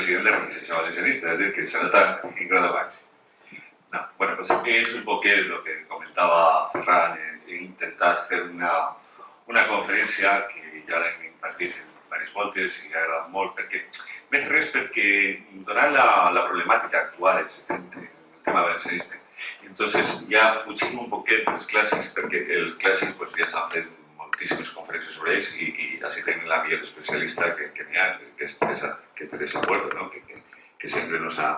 president de l'Organització Valencianista, és a dir, que se nota en grado baix. No, bueno, pues és un poquet el que comentava Ferran, he intentat fer una conferència que ja l'hem impartit en diverses voltes i ha agradat molt, perquè, més res perquè donant la problemàtica actual existent en el tema del valencianisme, entonces ja fugim un poquet dels clàssics, perquè els clàssics pues, ja s'han fet moltíssimes conferències sobre ells i així tenim la millor especialista que n'hi ha, que és Teresa Puerto, ¿no? que sempre nos ha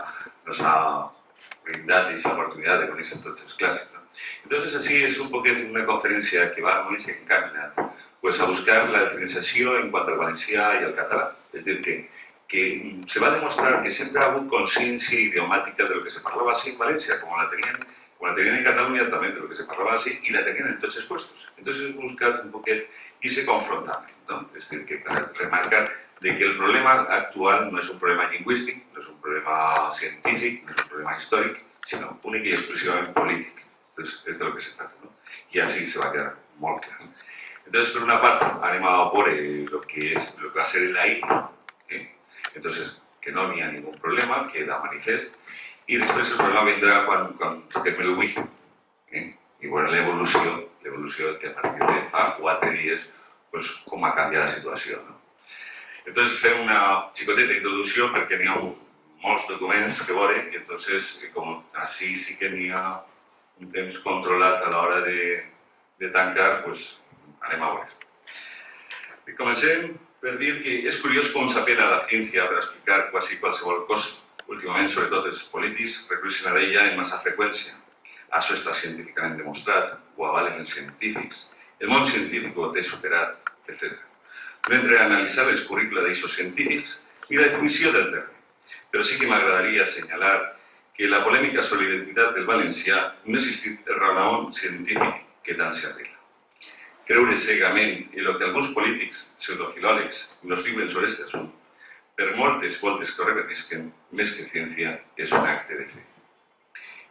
brindat aquesta oportunitat de conèixer tots els clàssics. ¿no? Entonces, així és un poquet una conferència que va molt encaminat pues, a buscar la diferenciació en quant al valencià i al català. És a dir, que se va demostrar que sempre ha hagut consciència idiomàtica de lo que se parlava així en València, com la tenien en Catalunya també de lo que se parlava així i la tenien en tots els puestos. Entonces hem buscat un poquet ese confrontament, ¿no? És a dir, que remarcar de que el problema actual no és un problema lingüístic, no és un problema científic, no és un problema històric, sinó únic i exclusivament polític. Entonces, és de lo que se trata, ¿no? I així se va quedar molt clar. Entonces, per una part, anem a veure lo que va ser la I, entonces, que no n'hi ha ningú problema, queda manifest, i després el problema vendrà quan toquem el Wii, i veure l'evolució que a partir de fa 4 dies, pues, com ha canviat la situació. No? Entonces, fem una xicoteta introducció perquè n'hi ha molts documents que veure, i entonces, com així sí que n'hi ha un temps controlat a l'hora de tancar, pues, anem a veure. I comencem per dir que és curiós com s'apela a la ciència per explicar quasi qualsevol cosa. Últimament, sobretot els polítics, recurren a ella amb massa freqüència. Això està científicament demostrat, ho avalen els científics, el món científic ho té superat, etc. No entraré a analitzar els currícula d'aixos científics ni la definició del terme, però sí que m'agradaria assenyalar que la polèmica sobre la identitat del valencià no ha existit el raó científic que tant s'arregla. Creure cegament en el que alguns polítics, pseudofilòlegs, nos diuen sobre aquest assumpte, per moltes voltes que ho repetisquen, més que ciència, és un acte de fe.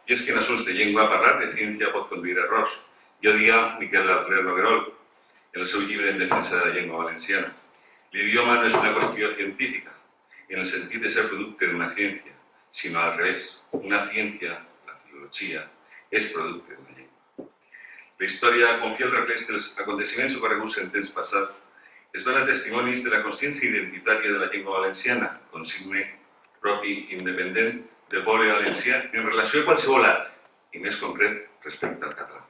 I és que en assumptes de llengua, parlar de ciència pot conduir a errors. Jo dia Miquel Arler Noguerol, en el seu llibre en defensa de la llengua valenciana. L'idioma no és una qüestió científica, en el sentit de ser producte d'una ciència, sinó al revés. Una ciència, la filologia, és producte d'una llengua. La història confia el reflex dels aconteciments ocorreguts en temps passats. Es dona testimonis de la consciència identitària de la llengua valenciana, consigne propi independent del poble valencià en relació a qualsevol altre, i més concret respecte al català.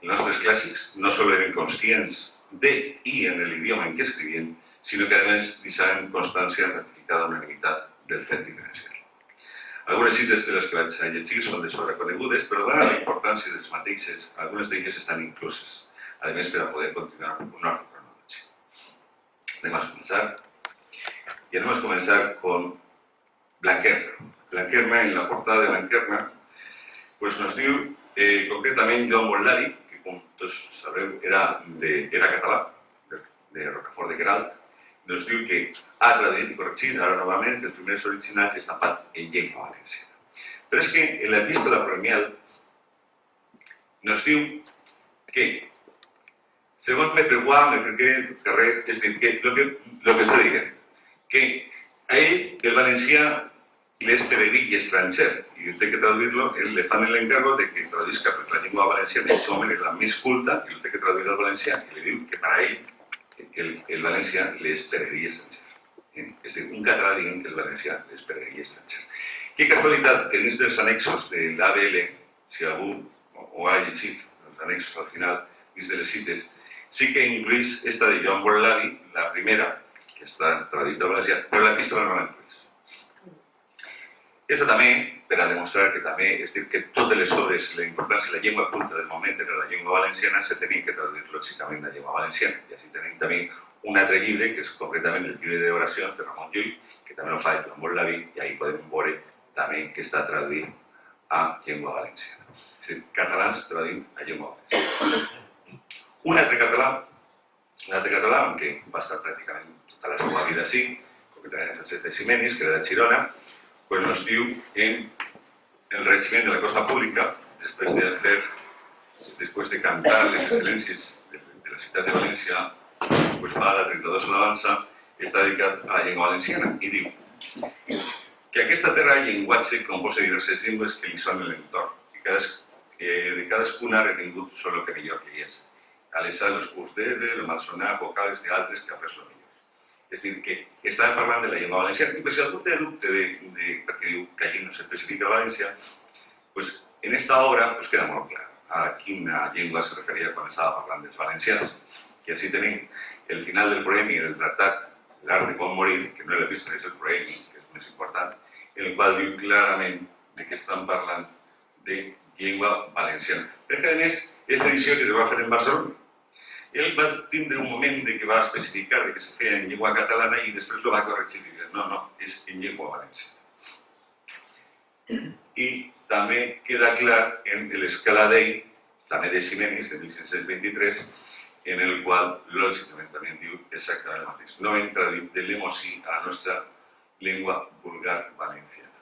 Els nostres clàssics no sols eren conscients de i en l'idioma en què escrivien, sinó que a més deixaven constància ratificada unanimitat del fet diferencial. Algunes cites de les que vaig a llegir són de sobre conegudes, però donant la importància dels mateixes, algunes d'elles estan incluses, a més per a poder continuar un ordre cronològic. Anem a començar. I anem a començar con Blanquerna. Blanquerna, en la portada de Blanquerna, pues nos diu concretament Joan Bonladi, que com tots sabreu era català, de Rocafort de Queralt, nos diu que ha traduït i corregit, ara novament, dels primers originals estampat en llengua valenciana. Però és que en l'epístola Proemial nos diu que, segons me preguà, me pregué carrer, és dir, que lo que està dient, que a ell, el valencià, l'és peregrí i estranger, i té que traduir-lo, le fan l'encargo de que traduïsca per la llengua valenciana, en moment és la més culta, i té que traduir al valencià, i li diu que per a ell, el valencià l'és peregrí estranger. És a dir, un català dient que el valencià l'és peregrí estranger. Que casualitat que dins dels annexos de l'ABL, si algú ho ha llegit, els annexos al final, dins de les cites, sí que incluís esta de Joan Bonladi, la primera, que està traduïda al valencià, però l'epístola no l'incluís. Esta també, per a demostrar que també, és dir, que totes les obres, la importància de la llengua culta del moment era la llengua valenciana, se tenien que traduir lògicament la llengua valenciana. I així tenim també un altre llibre, que és concretament el llibre d'oracions de Ramon Llull, que també ho fa Joan Bonladi, i ahí podem veure també que està traduït a llengua valenciana. És dir, catalans traduït a llengua valenciana. Un altre català, que va estar pràcticament tota la seva vida així, concretament Francesc de Ximenis, que era de Girona, pues nos diu en el regiment de la cosa pública, después de cantar les excel·lències de la ciutat de València, pues fa la 32 alabança, està dedicat a la llengua valenciana i diu que aquesta terra hi ha llenguatge compost de diverses llengües que li són en l'entorn, de cadascuna ha retingut solo el que millor li és. Aleshores, els curs d'Ede, el malsonat, vocals d'altres que ha après el millor. És a dir, que estava parlant de la llengua valenciana. I per si algú té dubte perquè diu que allí no s'especifica València, doncs en aquesta obra pues, queda molt clar a quina llengua se referia quan estava parlant dels valencians. I així tenim el final del proemi del tractat L'art de com morir, que no és l'epístola, és el proemi, que és més important, en el qual diu clarament de què estan parlant de llengua valenciana. Perquè, a més, és l'edició que es va fer en Barcelona. Ell va tindre un moment de que va especificar de que se feia en llengua catalana i després lo va corregir i dir, no, és en llengua valenciana. I també queda clar en l'escala d'ell, també de Ximenis, de 1523, en el qual, lògicament, també diu exactament el mateix. No hem traduït de l'emosí a la nostra llengua vulgar valenciana.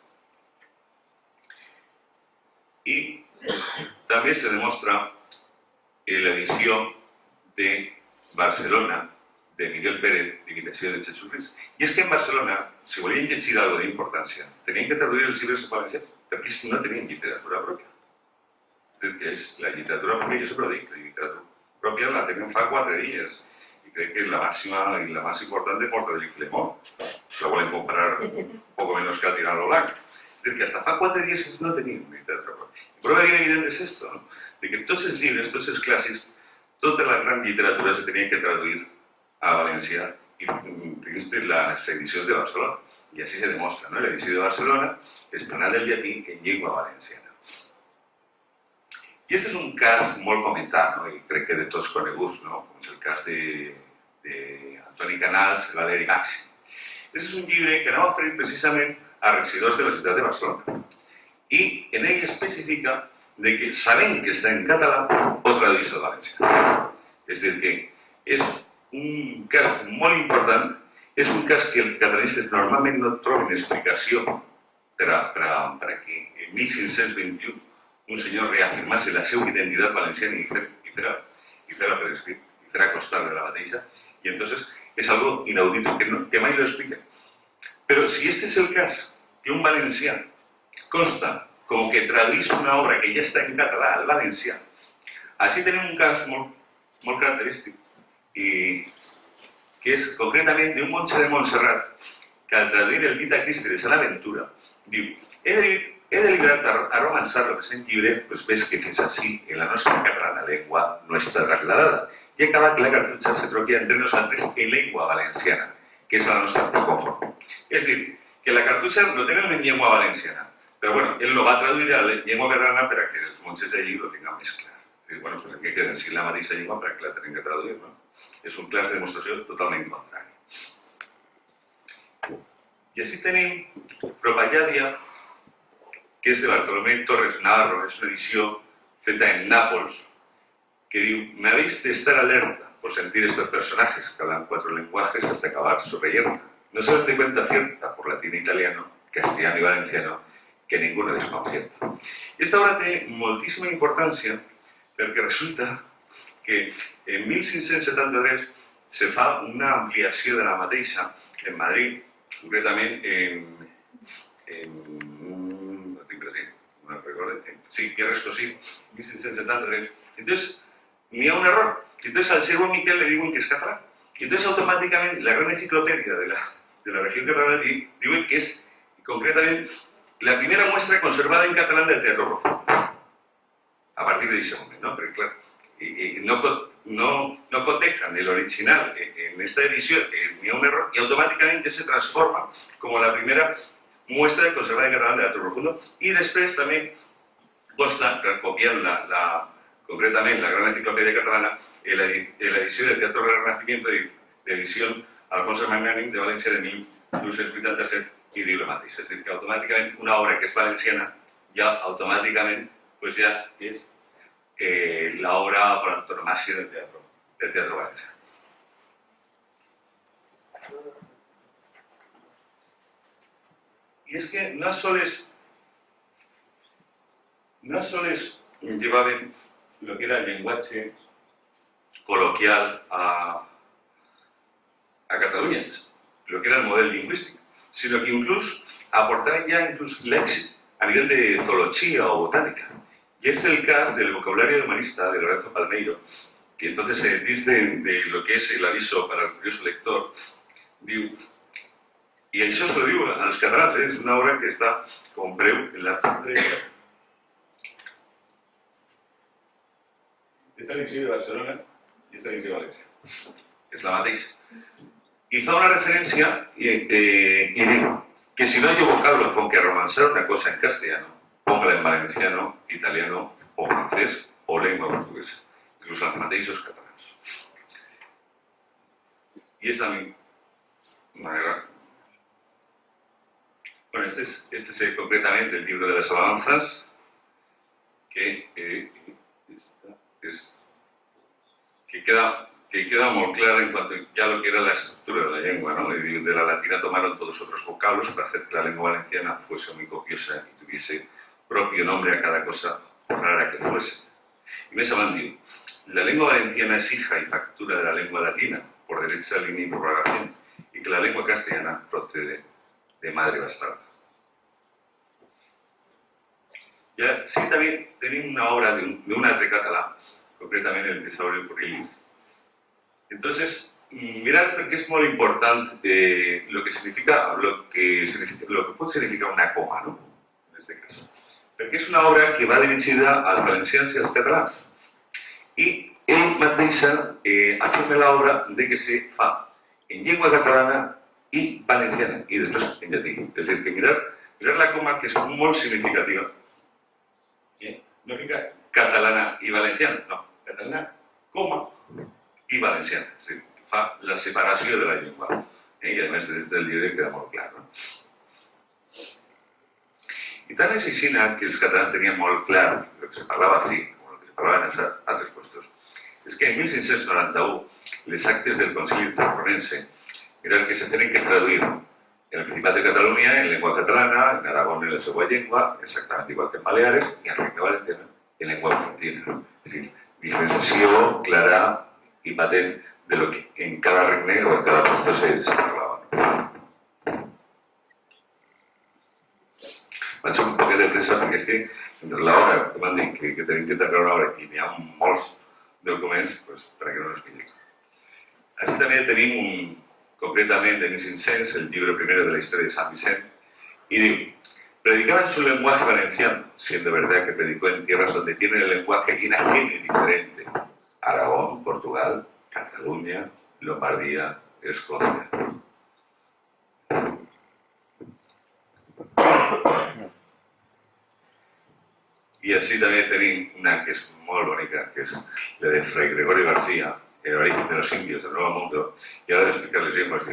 I també se demostra en l'edició de Barcelona, de Miguel Pérez, d'imitació de Jesucrist. I és que en Barcelona, si volien llegir alguna d'importància, tenien que traduir els llibres en valencià, perquè no tenien literatura pròpia. Que és la literatura pròpia, jo sempre ho dic, la literatura pròpia la tenen fa 4 dies, i crec que és la màxima i la més important de Porta del Flemó. Si la volen comprar un poco menos que a Tirano Blanc. És dir, que hasta fa 4 dies no tenien literatura pròpia. I prova bien evident és esto, no? De que tots els llibres, tots els clàssics, tota la gran literatura se tenien que traduir a valencià i dins de les edicions de Barcelona. I així se demostra, no? L'edició de Barcelona és plenat del llatí en llengua valenciana. I aquest és un cas molt comentat, no? I crec que de tots coneguts, no? Com és el cas d'Antoni Canals, Valeri Màxim. Aquest és un llibre que anava oferint precisament a regidors de la ciutat de Barcelona. I en ell especifica de que, sabent que està en català, ho tradueix al valencià. És a dir, que és un cas molt important, és un cas que els catalanistes normalment no troben explicació per a que en 1521 un senyor reafirmase la seva identitat valenciana i fer-la per escrit, i fer-la constar de la mateixa, i entonces és algo inaudito, que mai lo explica. Però si este és el cas, que un valencià consta com que traduís una obra que ja està en català al valencià, així tenim un cas molt característic, i que és concretament d'un monge de Montserrat que al traduir el Vita Christi de Sant Aventura diu: he deliberat a romançar el present llibre, pues ves que fins així en la nostra catalana llengua no està trasladada i acaba que la cartutxa se troquia entre nosaltres en llengua valenciana, que és la nostra conforme. És dir, que la cartutxa lo tenen en llengua valenciana, però bueno, ell lo va traduir a la llengua catalana per a que els monges d'allí lo tinguin més clar. És dir, bueno, pues aquí queda en la mateixa llengua per a que la tenen que traduir, no? És un clar de demostració totalment contrari. I així tenim Propagàdia, que és de Bartolomé Torres Navarro, és una edició feta en Nápoles, que diu: me habéis de estar alerta por sentir estos personajes que hablan 4 lenguajes hasta acabar su reyerta. No se dan cuenta cierta por latín, italiano, castellano y valenciano, que ninguno desconcierta. I esta obra té moltíssima importància perquè resulta que en 1573 se fa una ampliació de la mateixa en Madrid, concretament Pierre Escosí, 1573. Entonces, n'hi ha un error. Entonces, al Servo Miquel le diuen que és català. Entonces, automáticamente, la gran enciclopedia de la región catalana diuen que és, concretament, la primera muestra conservada en catalán del teatro profundo. A partir de ese momento, ¿no? Pero claro, no cotejan el original en esta edición, ni a un error, y automáticamente se transforma como la primera muestra conservada en catalán del teatro profundo. Y después también consta, copiando concretamente la gran enciclopedia catalana, en la edición del Teatro del Renacimiento, de edición Alfonso Magnànim de València de 1287, y diu el mateix. És a dir, que automàticament una obra que és valenciana ja automàticament pues ja és l'obra per antonomàsia del teatre valencià. Y es que no soles llevaven lo que era el lenguaje coloquial a Cataluña, lo que era el modelo lingüístico, sino que incluso aportaven ja inclús lèxic a nivell de zoología o botánica. Y es el caso del vocabulario humanista de Lorenzo Palmeiro, que entonces de lo que es el aviso para el curioso lector, diu, y això se lo digo a los catalans, es una obra que está con preu en la esta edició de Barcelona y esta edició de València. Es la mateixa. Y fa una referencia y digo que si no hay vocablo con que romanzar una cosa en castellano, póngala en valenciano, italiano o francés o lengua portuguesa, incluso los mateixos catalans. Y esta manera. Bueno, este es concretamente el libro de las alabanzas, que queda muy clara en cuanto ya lo que era la estructura de la lengua, ¿no? De la latina tomaron todos otros vocablos para hacer que la lengua valenciana fuese muy copiosa y tuviese propio nombre a cada cosa, por rara que fuese. Y me digo, la lengua valenciana es hija y factura de la lengua latina, por derecha línea y propagación, y que la lengua castellana procede de madre bastarda. Ya sí también tenía una obra de un altre català, concretamente el Tesaurio Corrilis. Entonces, mirad porque es muy importante lo que puede significar una coma, ¿no? En este caso. Porque es una obra que va dirigida als valencians y als catalans. Y él mateixa afirma la obra de que se fa en llengua catalana y valenciana, y después en llatí. Es decir, que mirar la coma, que es muy significativa. No fica catalana y valenciana, no, catalana, coma y valenciana. Es decir, fa la separación de la lengua. Y además desde el llibre queda molt clar, no? I tant és així que els catalans tenien molt clar el que se parlava així, com el que se parlava en els altres puestos. És que en 1591 les actes del Concili Tarraconense eren que se tenen que traduir en el Principat de Catalunya en lengua catalana, en Aragón en la seva llengua, exactamente igual que en Baleares, y en Regne Valenciano en lengua valentina. Es decir, diferenciació clara y patent de lo que en cada regne o en cada puesto se parlava. Vaig un poquet de pressa perquè és que entre l'hora que m'han dit que tenim que tancar una hora i n'hi ha molts documents, pues, per a que no nos pilli. Així també tenim concretament de 1500 el llibre primero de la història de Sant Vicent y diu: predicaba en su lenguaje valenciano, siendo verdad que predicó en tierras donde tienen el lenguaje bien ajeno y diferente: Aragón, Portugal, Cataluña, Lombardía, Escocia. Y así también tenéis una que es muy bonita, que es la de Fray Gregorio García, El origen de los indios del Nuevo Mundo, y ahora de explicarles bien, pues,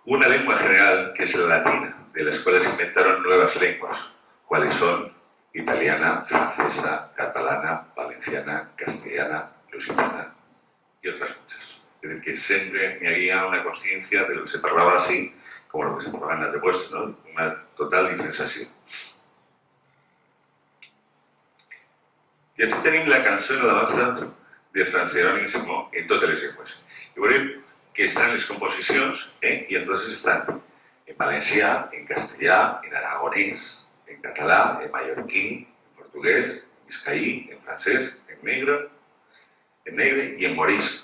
una lengua general que es la latina, de las cuales se inventaron nuevas lenguas, cuales son italiana, francesa, catalana, valenciana, castellana, lusitana y otras muchas. Es decir, que siempre me había una conciencia de lo que se parlava así, como lo que se parlava en las de puestos, ¿no? Una total diferenciación. Y así tenim la cançó de l'avança de Francesc Jerònim Simó en totes les llengües. I veurem que estan les composicions, i entonces estan en valencià, en castellà, en aragonès, en català, en mallorquí, en portuguès, en vizcaí, en francès, en negre i en morisc.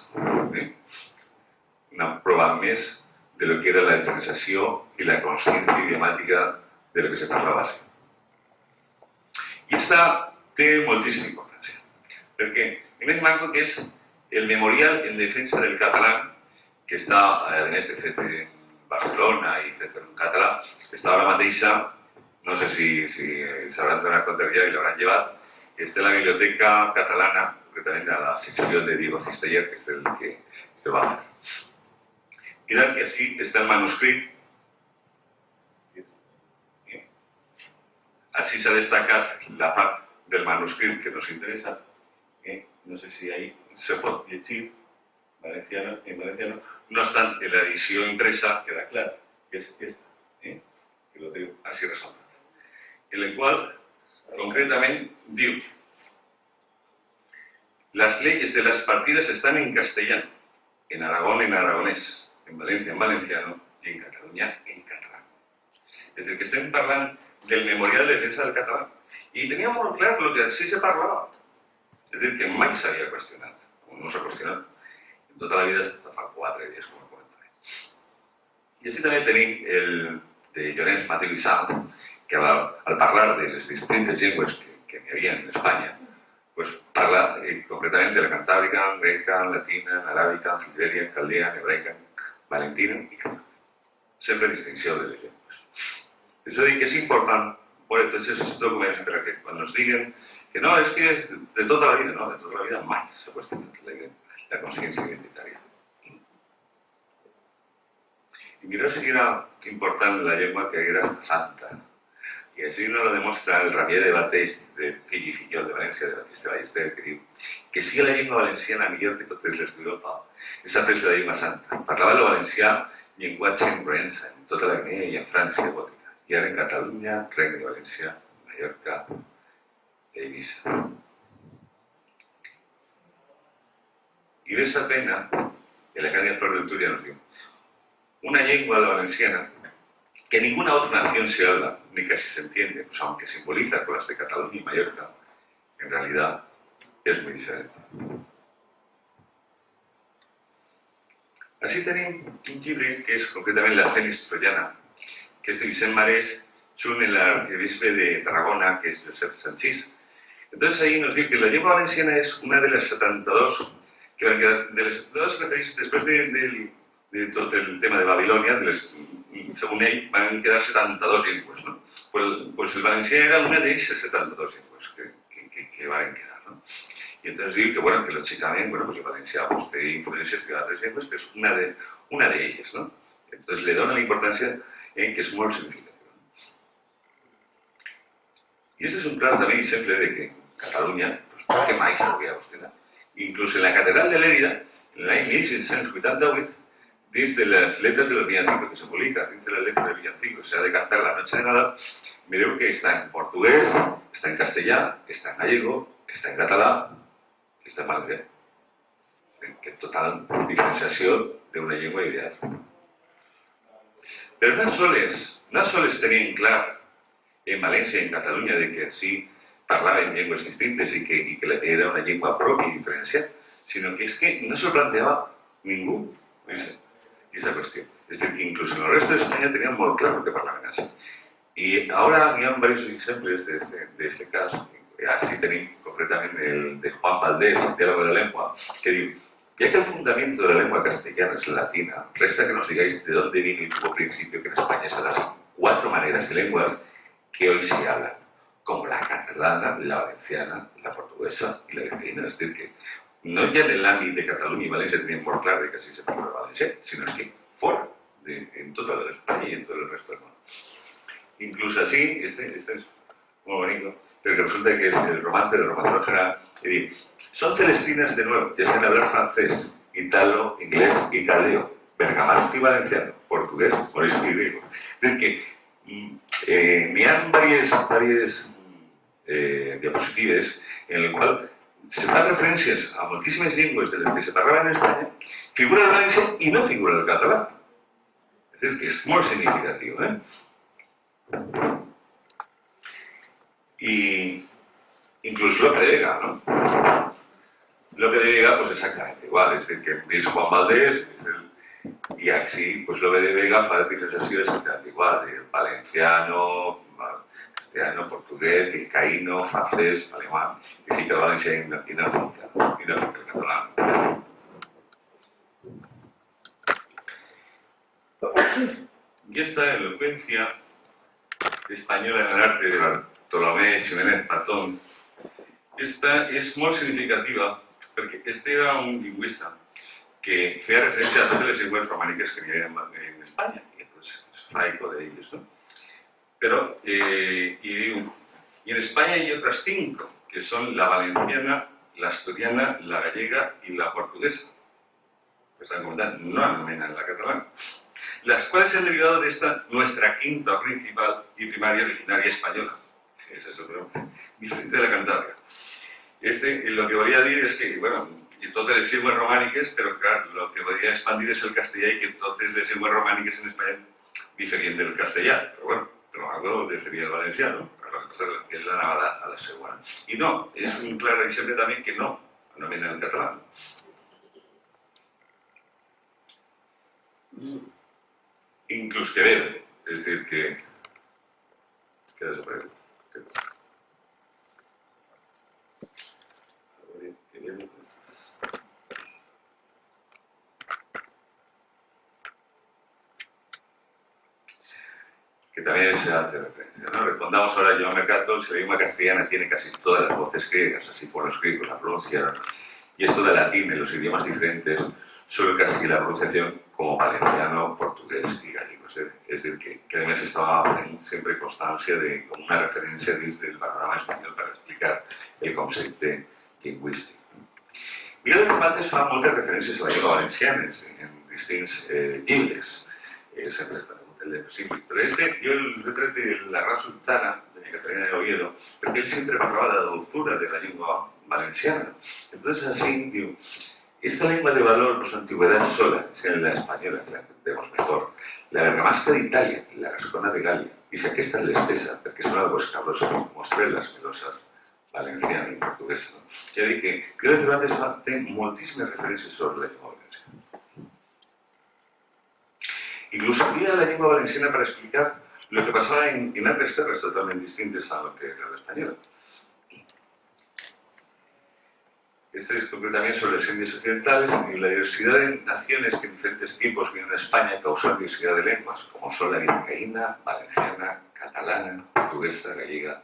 Una prova més de lo que era la diferenciació i la consciència idiomàtica de lo que se parlava así. I esta té moltíssima importància, perquè primer manco que és el memorial en defensa del català, que està, a més de fet en Barcelona i fet en català, està ara mateixa, no sé si s'hauran donat compte ja i l'hauran llevat, està en la Biblioteca Catalana, concretament a la secció de Diego Cisteller, que és el que se va fer. Mirad que així està el manuscrit. Així s'ha destacat la part del manuscrito que nos interesa, no sé si ahí se puede llegir en valenciano, no obstante, la edición impresa queda clara, que es esta, que lo tengo así resaltado, en el cual, concretamente, digo: las leyes de las partidas están en castellano, en Aragón en aragonés, en Valencia en valenciano y en Cataluña en catalán. és a dir, que estem parlant del memorial de defensa del català. I teníem molt clar el que sí se parlava. És a dir, que mai s'havia qüestionat, o no s'ha qüestionat, en tota la vida fins fa 4 dies, com a comentaré. I així també tenim el de Llorenç, Mateu i Salt, que al parlar de les distintes llengües que hi havia en Espanya, pues parla concretament de la cantàbrica, greca, latina, aràbica, siberia, caldea, hebraica, valentina i català. Sempre distinció de les llengües. Per això dic que és important veure tots aquests documents perquè quan ens diguen que no, és que és de tota la vida, no, de tota la vida mai s'ha qüestionat la consciència identitària. I mireu si era important la llengua que era hasta santa. I així no lo demostra el Rabier de Bateix, de fill i fillol de València, de Batista Ballester, que diu que sí la llengua valenciana millor que totes les d'Europa és après la llengua santa. Parlava el valencià llenguatge en Provença, en tota la Guinea i en França gòtica. I ara en Catalunya, Regne de València, Mallorca i Eivissa. I ves a pena, en la Academia Flor del Túria nos diu, una lengua, la valenciana, que ninguna otra nación se habla, ni casi se entiende, pues aunque simboliza con las de Cataluña y Mallorca, en realidad es muy diferente. Així tenim un llibre que és concretament la Fènix Troiana, que és de Vicent Marès, junt amb l'arquebisbe de Tarragona, que és Josep Sanchís. Entonces ahí nos diu que la llengua valenciana és una de les 72, que van quedar, de les 72 referits després de tot el tema de Babilònia, según ell, van quedar 72 llengües, ¿no? Pues el valencià era una d'aquestes 72 llengües que van quedar, ¿no? Y entonces digo que, bueno, que lógicamente, bueno, pues el valencià pues, té influències de altres llengües, però és una de ellas, ¿no? Entonces le dona la importància en que és molt significativa. Y este es un clar també exemple de que Catalunya, pues, que mai s'hauria qüestionat. Inclús en la Catedral de Lérida, en l'any 1688, dins de les letres de los villancicos que se publica, dins de les letres de villancicos, se ha de cantar la noche de Nadal, mireu que està en portuguès, està en castellà, està en gallego, està en català, està en valencià. Que total diferenciació d'una llengua i d'altra. Però no sols tenien clar en València i en Catalunya de que sí parlaven llengües distintes i que era una llengua pròpia i diferenciada, sinó que és que no se lo planteaba ningú esa cuestión. Es decir, que incluso en el resto de España tenían muy claro que parlaven así. Y ahora hay varios ejemplos de este caso. Así tenéis concretamente el de Juan Valdés, Diálogo de la Lengua, que dice, ya que el fundamento de la lengua castellana es latina, resta que nos digáis de dónde vino y tuvo principio que en España se las 4 maneras de lenguas que hoy se hablan, como la catalana, la valenciana, la portuguesa y la vizcaína. Es decir, que no ya en el ámbito de Cataluña y Valencia tenían por claro de que así se parla valencià, sino es que fuera, en toda España y en todo el resto del mundo. Incluso así, este es muy bonito, pero que resulta que es el romance general, que dice, son celestinas de nuevo, ya saben hablar francés, italo, inglés y caldeo, bergamasco y valenciano, portugués, morisco y griego. Es decir, que me han varias diapositivas en el cual se fan referències a moltíssimes llengües de les que se parlaven en Espanya, figura el valencià i no figura el català. És a dir, que és molt significatiu, Y incluso Lope de Vega, ¿no? Lope de Vega, pues exactamente igual, es decir, que es Juan Valdés, y así, pues Lope de Vega fa diferenciació exactamente igual, de valenciano, castellano, portugués, vizcaíno, francés, alemán, y fica el valencià i no fica el català. Y esta elocuencia española en el arte de Bartolomé Ximénez Patón, esta és molt significativa perquè este era un lingüista que feia referència a totes les llengües romàniques que hi havia en Espanya, i pues, fa eco d'elles, ¿no? Pero, y diu, y en España hay otras 5, que son la valenciana, la asturiana, la gallega y la portuguesa. Que están comentando, no anomenan la catalana. Las cuales se han derivado de esta nuestra quinta principal y primaria originaria española. Esa es otro, diferente de la Cantàbria. Lo que volia dir és que, bueno, i totes les llengües romàniques, però clar, el que volia expandir és el castellà i que totes les llengües romàniques en Espanya diferien del castellà, però bueno, parlo de sería el valenciano, però la cosa és que ell anava a la segona. I no, és un clar exemple també que no anomena el català. Inclús Quevedo, és dir, que desaparegut. Que también se hace referencia, ¿no? Respondamos ahora a Joan Mercator, si la lengua castellana tiene casi todas las voces griegas, así por los griegos la pronunciaron, y esto de latín en los idiomas diferentes, solo casi la pronunciación como valenciano, portugués y gallego. Es decir, que además estaba siempre constancia de como una referencia desde el panorama español para explicar el concepto lingüístic. Miguel de Cervantes fa moltes referències a la llengua valenciana en distints llibres. Sempre el de Psíquic. Però jo l'he tret de la Raça Sultana, de Catalina de Oviedo, perquè él siempre parlava de la dulzura de la lengua valenciana. Entonces así, digo, esta lengua de valor por su antigüedad sola, es en la española, que la entendemos mejor, la bergamasca d'Itàlia i la gascona de Gàlia, i si aquesta és l'espessa, perquè són algo escabrosa, mostré les melosas valenciana i portuguesa. No? Ja dic que Miguel de Cervantes té moltíssimes referències sobre la llengua valenciana. Incluso había la lengua valenciana para explicar lo que pasaba en otras tierras totalmente distintas a lo que era la española. Este es concretamente sobre las Indias Occidentales y la diversidad de naciones que en diferentes tiempos vinieron a España causando diversidad de lenguas, como son la vizcaína, valenciana, catalana, portuguesa, gallega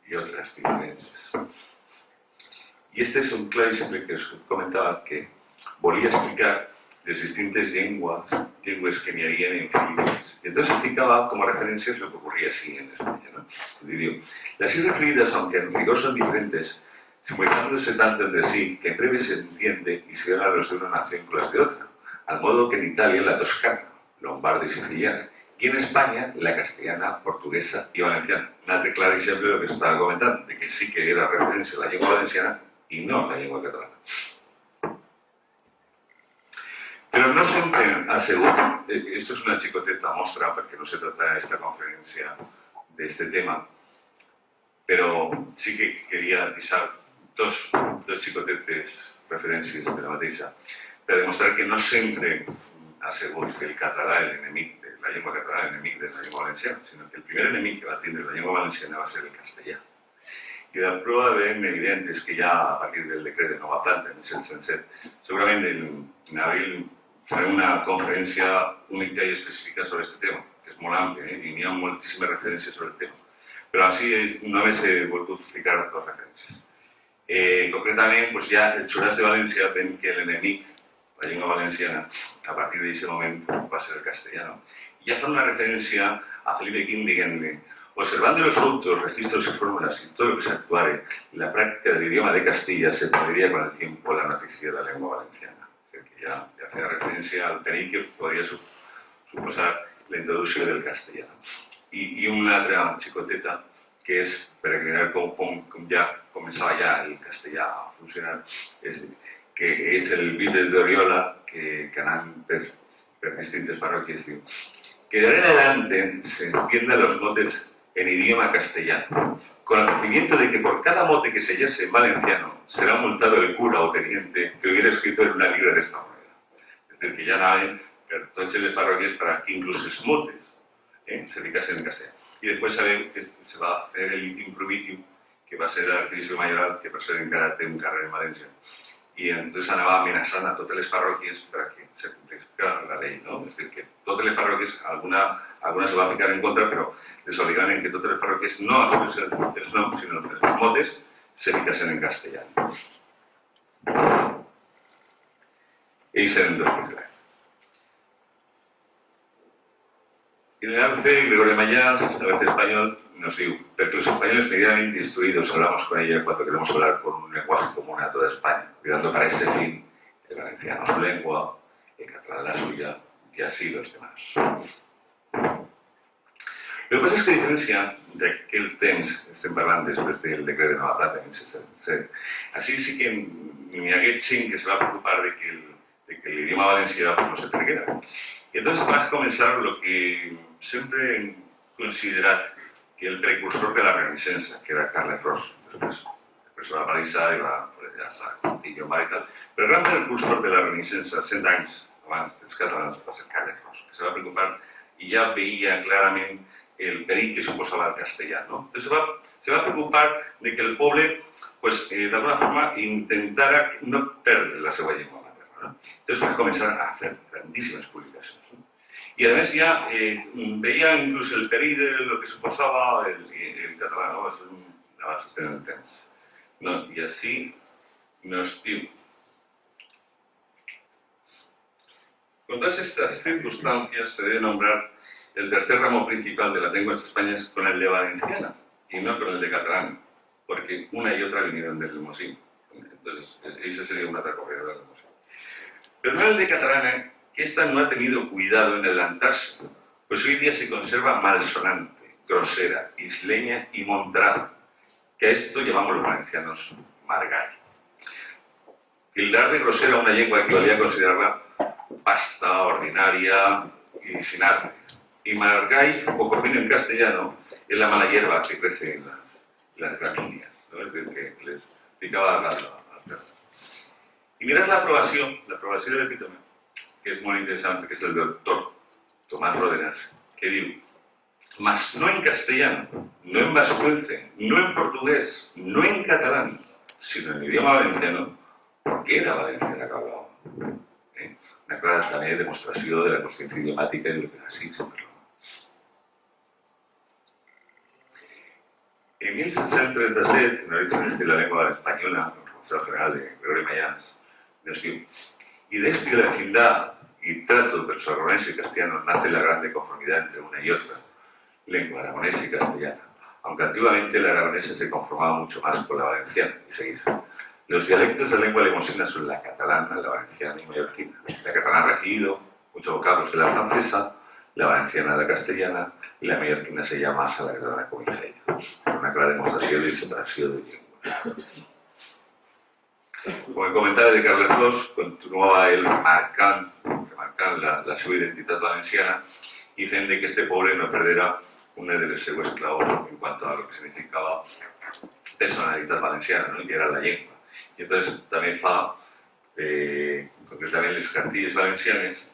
y otras diferentes. Y este es un claro ejemplo que os comentaba que volvía a explicar las distintas lenguas que n'hi havia en Filipinas. Y entonces citaba como referencias lo que ocurría así en España, ¿no? Digo, las islas Filipinas, aunque en rigor son diferentes, simultándose tanto entre sí que en breve se entiende y se dan a los de una nación con las de otra, al modo que en Italia la toscana, lombarda y siciliana, y en España la castellana, portuguesa y valenciana. Un altre clar exemple de lo que estaba comentando, de que sí que era referencia a la lengua valenciana y no a la lengua catalana. Pero no sempre aseguro, esto es una xicoteta mostra porque no se trata en esta conferencia de este tema, pero sí que quería avisar dos xicotetes referències de la mateixa per demostrar que no sempre aseguro que el català, l'enemic de la llengua catalana, l'enemic de la llengua valenciana, sinó que el primer enemic que va tindre la llengua valenciana va ser el castellà. I la prova ben evident és que ja a partir del decret de nova planta, en el 1707, segurament en abril farem una conferència única i específica sobre aquest tema, que és molt ampli, i n'hi ha moltíssimes referències sobre el tema. Però així només he volgut ficar dues referències. Concretament, ja el Xuràs de València ven que l'enemic, la llengua valenciana, a partir d'aquest moment va ser el castellà. I ja fan una referència a Felipe V, diguem-ne, observando los autos, registros y fórmulas y todo lo que se actuare, la práctica del idioma de Castilla se perdería con el tiempo la noticia de la lengua valenciana. Que ja feia referència al perill que podria suposar la introducció del castellà. I una altra xicoteta que és peregrinar com ja començava ja el castellà a funcionar, que és el Vives d'Oriola, que anant per distintes parroquias, diu que de ahora en adelante se extiendan los motes en idioma castellano, con el conocimiento de que por cada mote que se hallase en valenciano será multado el cura o teniente que hubiera escrito en una libre de esta manera. Es decir, que ya naven per tots les parroquias para que incluso els motes se ficasen en castellà. I després sabem que se va fer el litim provitiu, que va ser l'arquebisbe mayoral, que per ser encara té un carrer en València. I entonces anava amenaçant a totes les parròquies perquè se complís la llei, no? És dir, que totes les parròquies, alguna se va ficar en contra, però les obligaven en que totes les parròquies no expressen els noms, sinó els motes, se ficasen en castellà. Ells eren dos mil. Y en el ABC, Gregorio Mayans, a veces español, nos diu, porque los españoles medianamente instruidos hablamos con ella cuando queremos hablar con un lenguaje común a toda España, cuidando para ese fin el valenciano su lengua, el catalán la suya, y así los demás. Lo que pasa es que a diferència d'aquell temps, estem parlant després del decret de Nova Plata, en 1707, així sí que n'hi hagué gent que se va preocupar de que l'idioma valencià no se perguera. Y entonces va a comenzar lo que siempre considerar que el precursor de la Renaissance, que era Carles Ros, després va Parisa i va hasta Guillaume i tal, però el gran precursor de la Renaissance, 100 anys abans dels catalans, va ser Carles Ros, que se va preocupar i ja veia clarament el perill que suposava el castellà, ¿no? Entonces se va preocupar de que el poble, pues, de alguna forma, intentara no perdre la seva llengua materna, ¿no? Entonces va començar a fer grandíssimes publicacions, ¿no? Y además ya veía incluso el perill de lo que suposaba el catalán, ¿no? Es una base de temps. No, y así nos diu. Con todas estas circunstancias se debe nombrar el tercer ramo principal de las lenguas españolas con el de valenciana y no con el de catalán, porque una y otra vinieron del Lemosín. Entonces, esa sería una otra corrida del Lemosín. Pero no el de catalana, que esta no ha tenido cuidado en adelantarse, pues hoy día se conserva malsonante, grosera, isleña y montraz, que a esto llamamos los valencianos margall. Tildar de grosera una lengua equivalía a considerarla pasta, ordinaria y sin arte. Y margall, o corvino en castellano, es la mala hierba que crece en las gramíneas, ¿no? Es decir, que les picaba las perlas. Y mirad la aprobación del epítome, que es muy interesante, que es el doctor Tomás Ródenas, que dice: mas no en castellano, no en vascuence, no en portugués, no en catalán, sino en idioma valenciano, porque era valenciana que hablaba. Una clara també demostració de la consciència idiomàtica i del classisme. En 1737, en la edición de la lengua española, el Consejo General de Gregorio Mayans, nos diu: y de esto y de la vecindad y trato de los aragoneses y castellanos nace la grande conformidad entre una y otra lengua aragonesa y castellana, aunque antiguamente la aragonesa se conformaba mucho más con la valenciana, y seguís. Los dialectos de la lengua lemosina son la catalana, la valenciana y mallorquina. La catalana ha recibido muchos vocablos de la francesa, la valenciana de la castellana y la mallorquina se llama más a la catalana como ingenio. Una clara demostració de separació de llengües. Com comentari de Carles Ros, continuava el remarcant la seva identitat valenciana y fent que este poble no perderà una de les seues claus en cuanto a lo que significaba personalitat valenciana, ¿no? Que era la llengua. Y entonces también fa concretament les cartilles valencianes,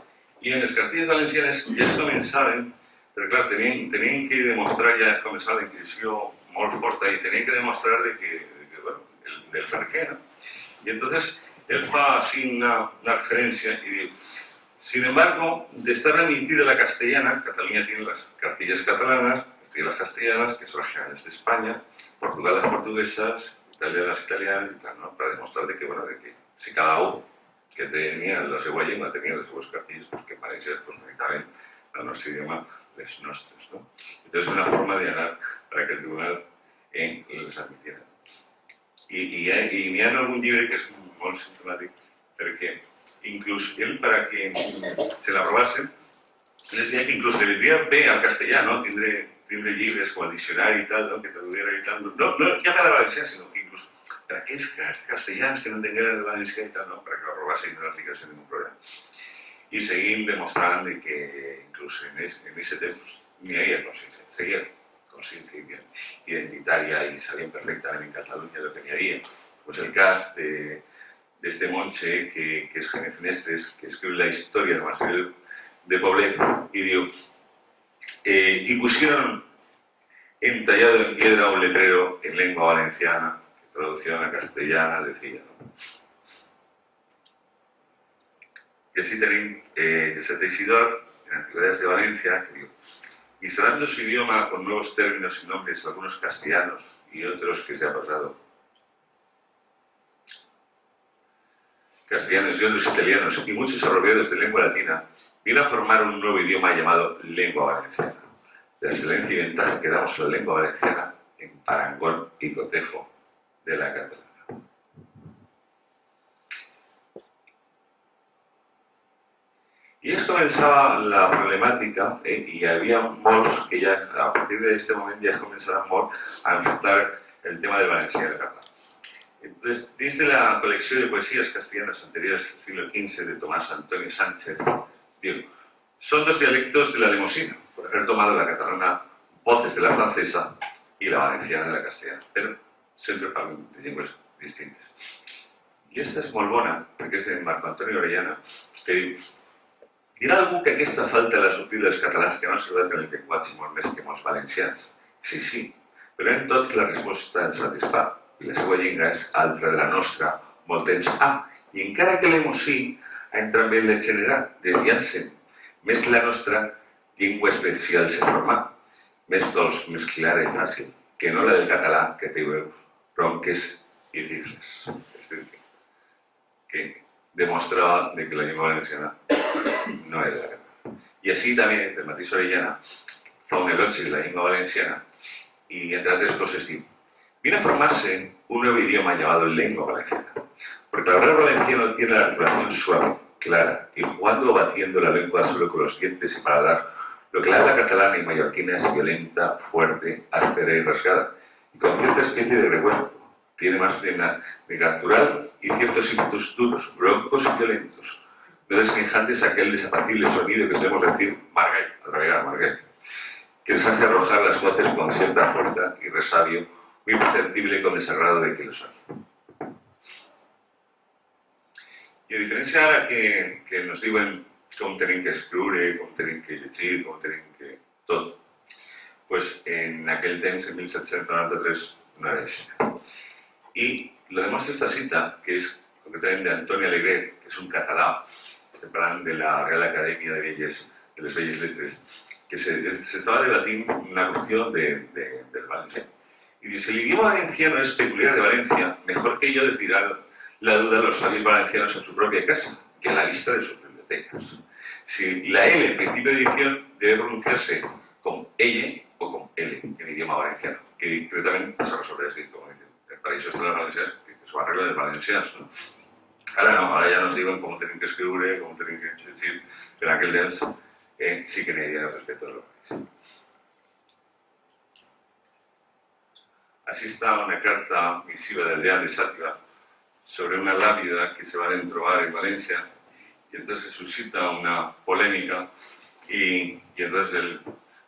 y en les cartilles valencianes ja es començaven, però clar, tenien que demostrar, ja començava la Inquisició molt forta, y tenien que demostrar bueno, del per què, ¿no? Y entonces él fa así una referencia y dice: sin embargo, de estar remitida la castellana, Cataluña tiene las cartillas catalanas, las castellanas, que son las generales de España, Portugal las portuguesas, Italia las italianas y tal, ¿no? Para demostrar de que, bueno, de que si cada uno que tenía la seva llengua tenía les seues cartilles, pues que pareixia pues, directament el nostre idioma les nostres, ¿no? Entonces, una forma de anar para que el tribunal les admitiera. Y n'hi ha algun llibre que és molt simptomàtic, perquè inclús ell, para que se l'aprovasen, les deia que inclús le vendria bé al castellà, ¿no? Tindre llibres com el diccionari i tal, ¿no? Que traduïra i tal. No ja per a valencià, sinó que inclús per a aquells castellans que no entengueren el valencià i tal, ¿no? Perquè l'aprovasen i no l'aplicasen ningú problema. I seguim demostrant que inclús en aquest temps n'hi havia consciència, seguia consciència identitària y sabían perfectamente en Cataluña lo que añadía. Pues el cas de este monche que es Jaime Finestres, que escribe la historia del monasterio de Poblet y diu: y pusieron entallado en piedra un letrero en lengua valenciana, que traducción a castellana decía, ¿no? Y así tenim de Sant Isidor, en Antigüedades de Valencia, que diu: instalando su idioma con nuevos términos y nombres, algunos castellanos y otros que se ha pasado. Castellanos y otros italianos y muchos apropiados de lengua latina, viene a formar un nuevo idioma llamado lengua valenciana. De la excelencia y ventaja que damos a la lengua valenciana en parangón y cotejo de la catalana. Y es comenzaba la problemática, y había molts que ya a partir de este momento ya comenzaran a enfrentar el tema del valencià y el catalán. Entonces, desde la colección de poesías castellanas anteriores del siglo XV de Tomás Antonio Sánchez, digo, son dos dialectos de la lemosina, por haber tomado la catalana voces de la francesa y la valenciana de la castellana, pero sempre parlen de llengües distintes. I aquesta és molt bona, perquè és de Marco Antonio Orellana, que diu: dirà algú que aquesta falta la sortida dels catalans que no s'ha en el llenguatge molt més que molts valencians. Sí, sí, però en tot la resposta ens satisfà, i la seva llengua és altra de la nostra, molt temps i encara que l'emosí ha entrat bé en el general, desviant-se, més la nostra llengua especial se forma, més dolç, més clara i fàcil, que no la del català, que té veus ronques i cifres. És a dir, que demostrava que la llengua valenciana no era la guerra. I així també, el mateix Orellana fa un elogi de la llengua valenciana y, entre otras cosas, digo: viene a formarse un nuevo idioma llamado lengua valenciana, porque el hablar valenciano tiene la articulación suave, clara, y jugando o batiendo la lengua solo con los dientes y paladar, lo que la habla catalana y mallorquina es violenta, fuerte, áspera y rasgada, y con cierta especie de recuerdo. Tiene más de natural y ciertos ímpetus duros, broncos y violentos, no desemejantes a aquel desapacible sonido que solemos decir margall, al regar margall, que les hace arrojar las voces con cierta fuerza y resabio, muy perceptible con desagrado de que lo son. Y a diferencia ahora que nos diuen com tenim que escriure, com tenim que llegir, com tenim que tot, pues en aquell temps, en 1793, no era així. Y lo demostra esta cita, que es concretamente de Antoni Alegret, que es un català, este plan de la Real Academia de les Belles Lettres, que se estaba debatiendo una cuestión del valenciano. Y dice: el idioma valenciano es peculiar de Valencia, mejor que ello decidirán la duda los sabios valencianos en su propia casa, que a la vista de sus bibliotecas. Si la L en principio de edición debe pronunciarse con ella o con L en idioma valenciano, que también se resolverá así, como dicen. Para eso están las valencianas, que se arreglan de valencians, ¿no? Ahora no, ahora ya nos diuen cómo tienen que escribir, cómo tienen que decir, pero en aquel temps sí que n'hi havia respecte a lo valencià. Así está una carta misiva del Deán de Sàtiva sobre una lápida que se van a trobar en Valencia, y entonces suscita una polémica, y entonces él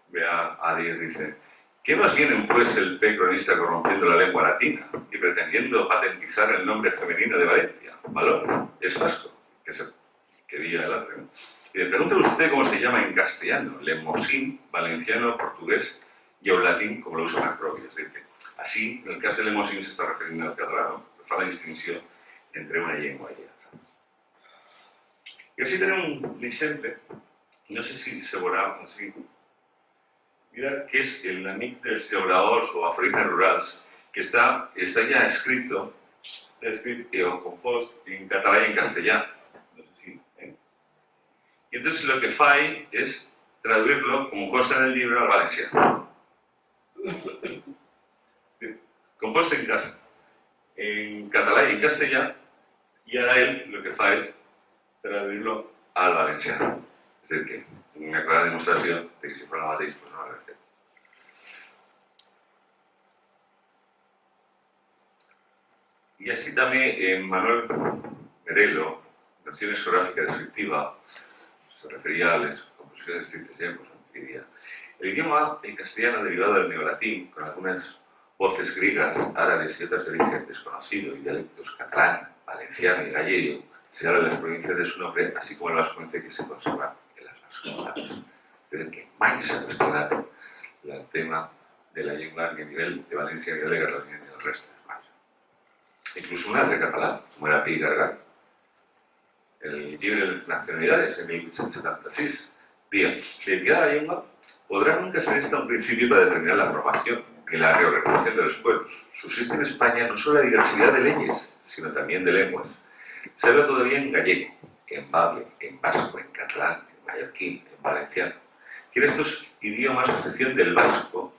ve a Díaz y dice: ¿qué más viene pues el P cronista corrompiendo la lengua latina y pretendiendo patentizar el nombre femenino de Valencia? Valor, es vasco, que vía el arte, ¿no? Y le pregunta usted cómo se llama en castellano, lemosín, valenciano, portugués y el latín, como lo usa Macrobi. Es decir, así, en el caso de lemosín se está refiriendo al català, no? Fa la distinció entre una llengua i altra. I així tenim un exemple, no sé si se veurà així. Mira que es el amic dels llauradors o aforismes rurals, que está ya escrito o compost en catalán y en castellano. No sé si, Y entonces lo que faig es traducirlo, como consta en el libro, al valenciano. Compost en catalán y en castellano, y ahora él lo que faig es traducirlo al valenciano. Es decir, que una clara demostración de que si fuera la mateix, pues no la verdad. Y así también Manuel Merelo, Nociones Geográficas Descriptivas, se refería a las composiciones de distintas lenguas, diría: el idioma, el castellano, derivado del neolatín, con algunas voces griegas, árabes y otras de origen desconocido, y dialectos catalán, valenciano y gallego, se habla de las provincias de su nombre, así como el vascuence que se conserva en las vascas. Pero que mai s'ha qüestionat el tema de la llengua ni a nivel de Valencia, ni de Cataluña, ni del resto de España. Incluso un altre català, como era Pi Gargal, el libro de Nacionalidades, en 1876, decía: la identidad de la lengua podrá nunca ser esta un principio para determinar la formación ni la reorganización de los pueblos. Subsiste en España no solo la diversidad de leyes, sino también de lenguas. Se habla todavía en gallego, en bable, en vasco, en catalán, en mallorquín, en valenciano. Tiene estos idiomas, a excepción del vasco,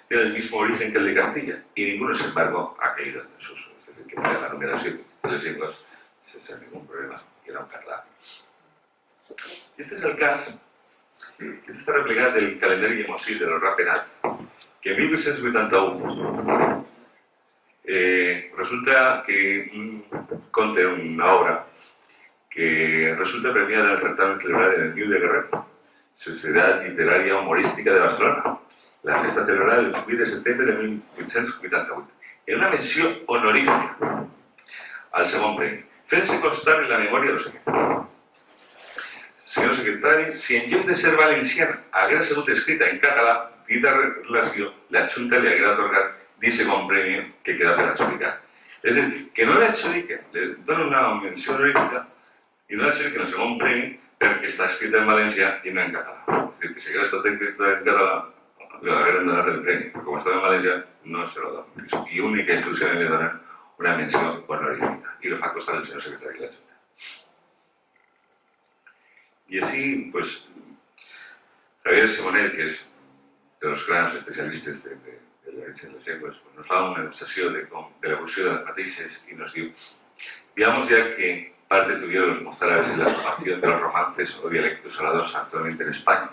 tiene el mismo origen que el de Castilla, y ninguno, sin embargo, ha caído en desuso. Es decir, que para la numeración de las lenguas sin ningún problema, y era un català. Este es el caso que està replegat del calendari llemosí de l'Horra Penat, que en 1881 resulta que conté una obra que resulta premiada en el certamen celebrado en el Niu de Guerrero, Sociedad Literaria Humorística de Barcelona, la festa celebrada el 8 de setembre de 1888, en una menció honorífica al segon premi, fent-se constar en la memòria del següent. Senyor secretari, si en lloc de ser valenciana haguera sigut escrita en català, dita relació, la Junta li haguera atorgat dit segon premi que queda per adjudicar. És a dir, que no l'adjudiquen, li donen una menció honorífica i no l'adjudiquen el segon premi perquè està escrita en valencià i no en català. És a dir, que si haguera estat escrita en català, li hagueren donat el premi, però com estava en valencià, no se lo donen. I única i exclusivament li donen una menció honorífica. I lo fa costar el senyor secretari de la Junta. Y así, pues, Javier Simonet, que es de los grandes especialistas de l'herència de les llengües, pues, nos fa una demostració de l'evolució de les mateixes y nos diu, digamos ya que parte tuvieron los mozárabes en la formación de los romances o dialectos hablados actualmente en España.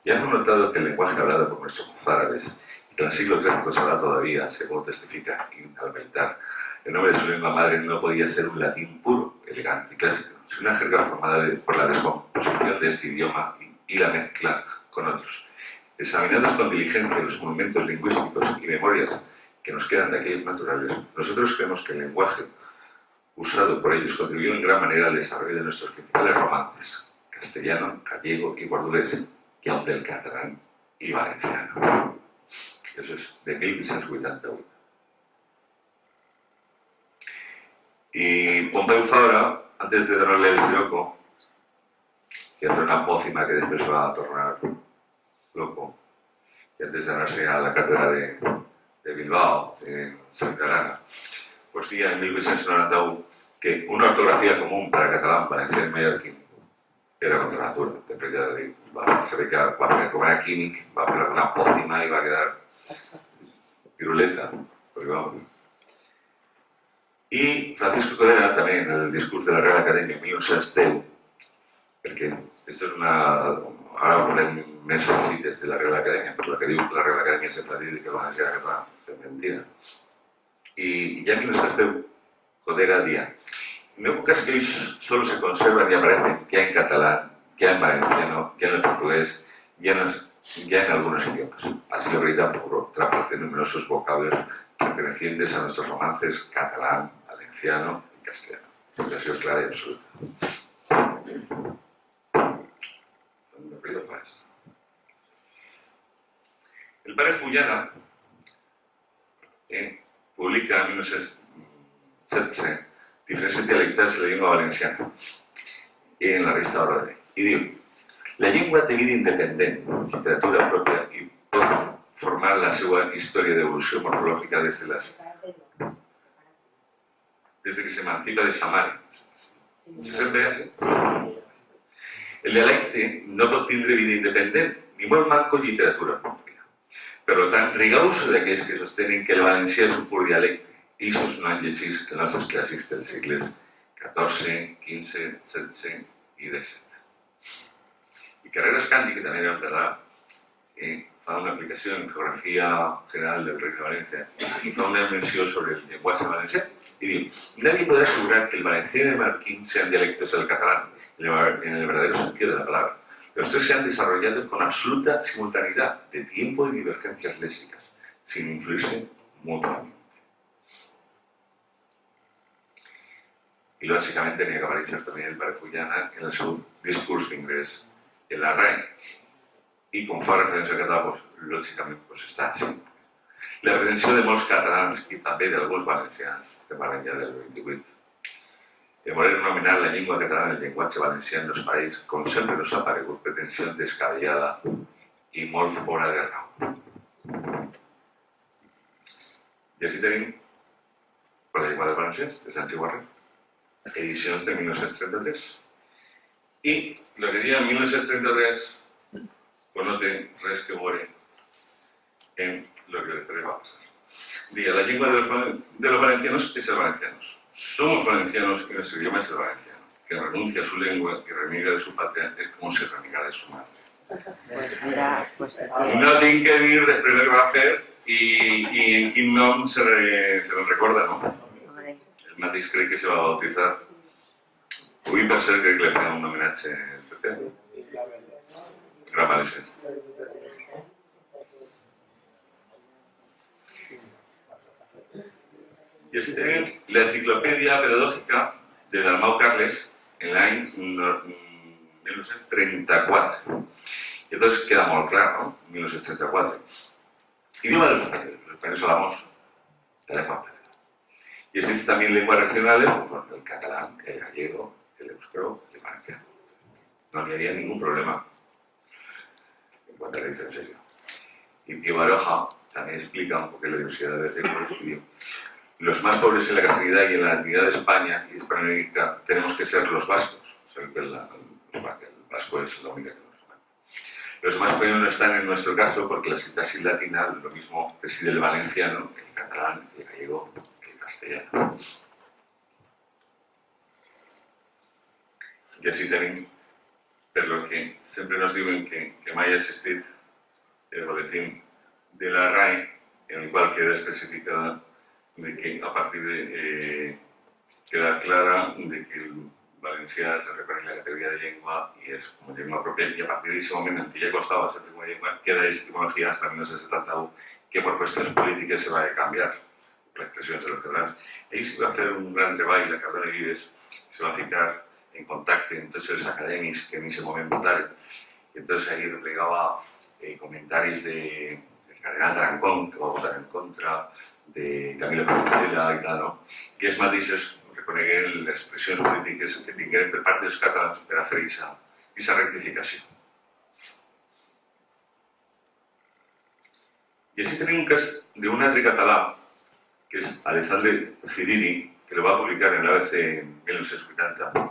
Ya hemos notado que el lenguaje hablado por nuestros mozárabes, y que en el siglo XIII se habla todavía, según testifica al militar, el nombre de su lengua madre no podía ser un latín puro, elegante y clásico, sino una jerga formada por la descomposición de este idioma y la mezcla con otros. Examinados con diligencia los monumentos lingüísticos y memorias que nos quedan de aquellos naturales, nosotros creemos que el lenguaje usado por ellos contribuyó en gran manera al desarrollo de nuestros principales romances, castellano, gallego y portugués, y aun del catalán y valenciano. Eso es de 1888. Y Pompeu Fabra, antes de darle el loco, que entra una pócima que después se va a tornar loco, y antes de darse a la cátedra de Bilbao, en Santa Clara, pues decía en 1891 que una ortografía común para catalán, valencià i mallorquín era contra natura. Després ja de dir, se ve que va fer com era químic, va fer una pócima i va quedar piruleta, perquè vamos. I Francisco Codera també en el discurs de la Real Acadèmia 1910, perquè esto és una... Ara veurem més cites de la Real Acadèmia, per la que diu que la Real Acadèmia sempre ha dit que el valencià era català, és mentira. Y ya en 1910 Codera decía, en épocas que hoy solo se conservan y aparecen ya en catalán, ya en valenciano, ya en el portugués, ya en algunos idiomas. Así lo gritan por otra parte numerosos vocablos pertenecientes a nuestros romances catalán, valenciano y castellano. Ha sido clara y absoluta. Me pido para esto. El padre Fullana publica en 1917 diferents dialectes de la llengua valenciana en la revista Ordre. I diu, la llengua té vida independent, literatura pròpia i pot formar la seva història d'evolució morfològica des que s'emancipa de sa mare. Se sent bé, sí? El dialecte no pot tindre vida independent, ni molt manco literatura pròpia. Per tant, rigaus d'aquells que sostenen que el valencià és un pur dialecte, i això no han llegit els nostres clàssics dels segles XIV, XV, XVI i XVII. I Carreras Candi, que també vam parlar, fa una aplicació en Geografia General del Regne de València i fa una menció sobre el llenguatge valencià i diu, nadie podrá asegurar que el valencià y el mallorquín sean dialectos del catalán en el verdadero sentido de la palabra. Los tres se han desarrollado con absoluta simultaneidad de tiempo y divergencias léxicas, sin influirse mutuamente. Y lógicamente tenía que aparecer también el padre Fullana en el seu discurs d'ingrés en la RAE. I com fa referència al català, pues, lògicament pues, està així. La pretensió de molts catalans i també d'alguns valencians, estem parlant ja del 28, de voler anomenar la llengua catalana el llenguatge valencià en els països, com sempre nos ha paregut pretensió descabellada i molt fora de raó. I així tenim per la llengua dels valencians, de Sancho Guarrer, edicions de 1933. I el que dia en 1933 pues no té res que veure en lo que després va passar. Diga, la llengua de los valencianos es el valencianos. Somos valencianos y nuestro idioma es el valenciano. Que renuncia a su lengua y reniega de su patria es como si renegara de su madre. Pues mira, pues... No tinc que dir després del que va fer i en quin nom se les recorda, no? El mateix crec que se va bautizar. Avui, per cert, crec que li feia un homenatge especial. Gran valencià. I així tenim l'enciclopèdia pedagògica de Dalmau Carles en l'any 1934. I entonces queda molt clar, ¿no? 1934. Idioma de los españoles hablamos la lengua española. Y existen también lenguas regionales, como el catalán, el gallego, el euskero, el valenciano. No habría ningún problema en cuanto a la diferenciación. Y Pío Baroja también explica un poco la diversidad de estudio. Los más pobres en la castellanidad y en la natividad de España y Hispanoamérica tenemos que ser los vascos. El vasco es la única que nos llama. Los más pequeños no están en nuestro caso porque la sintaxis latina lo mismo preside el valenciano, el catalán, el gallego, el castellano. I així tenim, per lo que sempre nos diuen que mai ha existit el boletín de la RAE, en el qual queda especificada de que a partir de queda clara de que el valencià se reconeix la categoria de llengua i és com a llengua pròpia, i a partir d'aquest moment en què ja costava ser com a llengua, queda etimología hasta 1971 que por cuestiones políticas se va a cambiar la expresión de los catalanes. Ahí se va a fer un gran treball, la Cardona Vives, se va a ficar en contacte amb tots els acadèmics que en aquest moment votaren. I entonces ahí replegava comentaris del cardenal Trancón, que va votar en contra, de Camilo Pimentel i tal, no? I els mateixos reconegueren les expressions polítiques que tingueren per part dels catalans per a fer aquesta rectificació. I així tenim un cas d'un altre català, que és Alexandre Ciriri, que lo va publicar en l'ABC en 1980.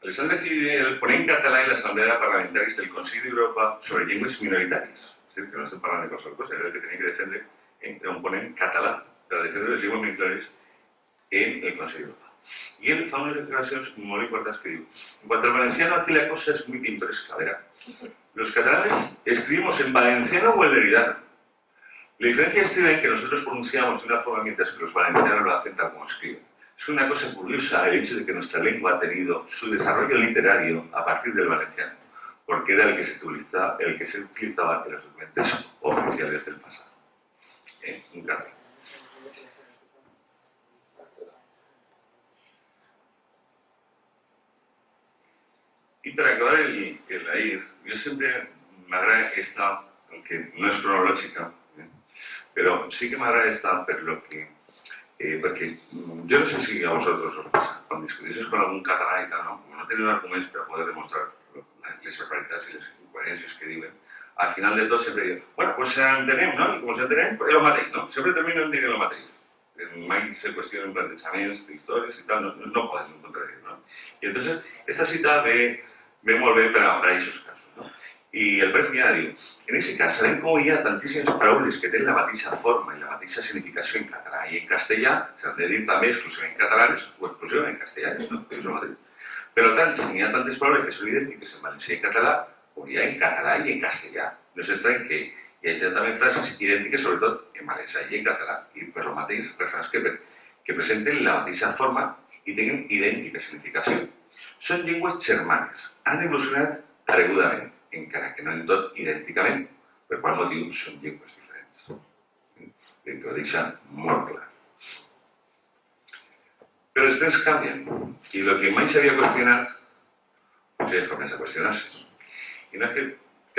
Alexandre Ciriri era el ponent català en l'Assemblea Parlamentaria del Consell d'Europa sobre llengües minoritàries. És a dir, que no estem parlant de qualsevol cosa, era el que tenia que defendre, era un ponent català per a defendre les llengües minoritàries en el Consell d'Europa. Y él fa unas declaraciones muy importantes que digo. En cuanto al valenciano, aquí la cosa es muy pintoresca. Verá, los catalanes escribimos en valenciano o en leridano. La diferencia está en que nosotros pronunciamos de una forma mientras que los valencianos lo hacen tal como escriben. Es una cosa curiosa el hecho de que nuestra lengua ha tenido su desarrollo literario a partir del valenciano, porque era el que se utilizaba en los documentos oficiales del pasado. Un cambio. Y para acabar el AIR, yo siempre me agrada esta, aunque no es cronológica, pero sí que me agrada esta por lo que, porque yo no sé si a vosotros os pasa, cuando discutís con algún catalán y tal, ¿no? Como no tenéis argumentos para poder demostrar las barbaritats y las incoherencias que diuen, al final de tot sempre diuen, bueno, pues s'entenem, no? I com s'entenem, és el mateix, no? Sempre terminen dient el mateix. Mai se qüestionen plantejaments d'històries i tal, no poden contradir, no? I entonces, esta cita ve molt bé per a aquests casos, no? I el Pere Fullana diu, en aquest cas sabem com hi ha tantíssimes paraules que tenen la mateixa forma i la mateixa significació en català i en castellà, s'han de dir també exclusivament catalanes o exclusivament castellanes, no? És el mateix. Per tant, si n'hi ha tantes paraules que són idèntiques en valencià i en català, o hi ha en català i en castellà. No és estrany que hi hagi també frases idèntiques, sobretot en valencià i en català, i per el mateix refrans que presenten la mateixa forma i tenen idèntica significació. Són llengües germanes, han evolucionat paregudament, encara que no en tot idènticament, per qual motiu són llengües diferents. Que ho deixa molt clar. Però els temps canvien, i el que mai s'havia qüestionat, doncs ja comença a qüestionar-se. I no és que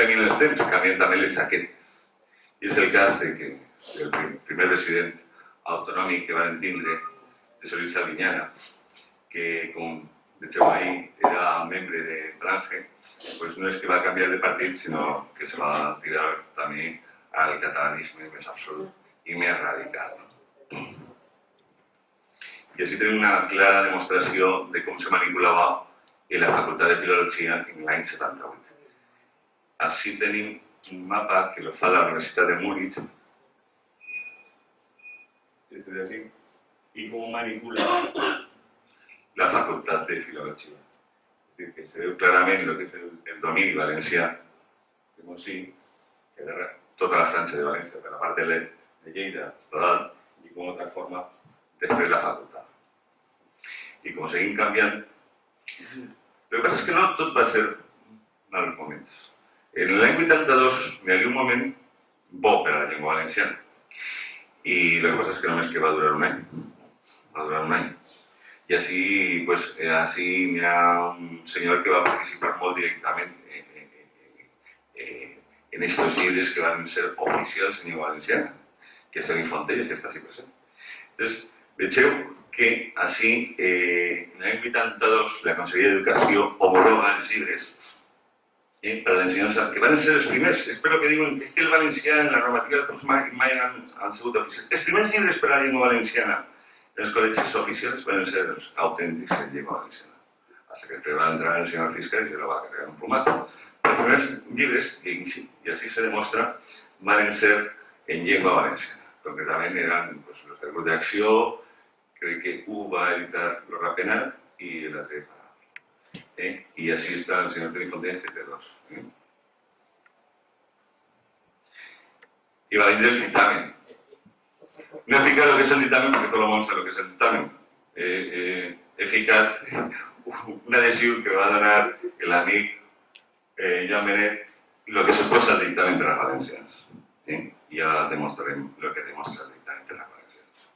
canvien els temps, canvien també les jaquetes. I és el cas de que el primer president autonòmic que van tindre, de Solís Salviñana, que com vegeu ahí era membre de Falange, pues no és que va canviar de partit, sinó que se va tirar també al catalanisme més absolut i més radical. I així tenim una clara demostració de com se manipulava en la Facultat de Filologia en l'any 78. Així tenim un mapa que lo fa la Universitat de Múnich, este de aquí, y cómo manipula la Facultad de Filología. Es decir, que se ve claramente lo que es el dominio valencià, como si, que era tota la Francia de Valencia, per la part de Lleida, total, i com otra forma després la facultat. I com seguim canviant, el que passa és que no tot va ser mals moments. En l'any 82 hi havia un moment bo per a la llengua valenciana, i el que passa és que només que va durar un any. va a durar un any. I així, pues, així hi ha un senyor que va participar molt directament en estos llibres que van ser oficials en llengua valenciana, que és el Fontella, que està així present. Entonces, vegeu que així, en l'any 82, la Conselleria d'Educació homologa els llibres per a l'ensenyança, que van ser els primers. Espero que diuen que el valencià en la normativa del curs mai han sigut oficials. Els primers llibres per a la llengua valenciana en els col·legis oficials van ser els autèntics en llengua valenciana. Hasta que després va entrar el senyor fiscal i se la va carregar un plumazo. Els primers llibres, i així se demostra, van ser en llengua valenciana. Concretament eren pues, los del grup d'acció, crec que un va editar Lo Rapenat i l'altre va. I així està el senyor Toni Fontell, que té dos. I va vindre el dictamen. No he ficat el que és el dictamen perquè tot el món sap el que és el dictamen. He ficat un adhesiu que va donar l'amic Joan Benet el que suposa el dictamen per als valencians. Ja demostrarem el que demostra el dictamen per als valencians.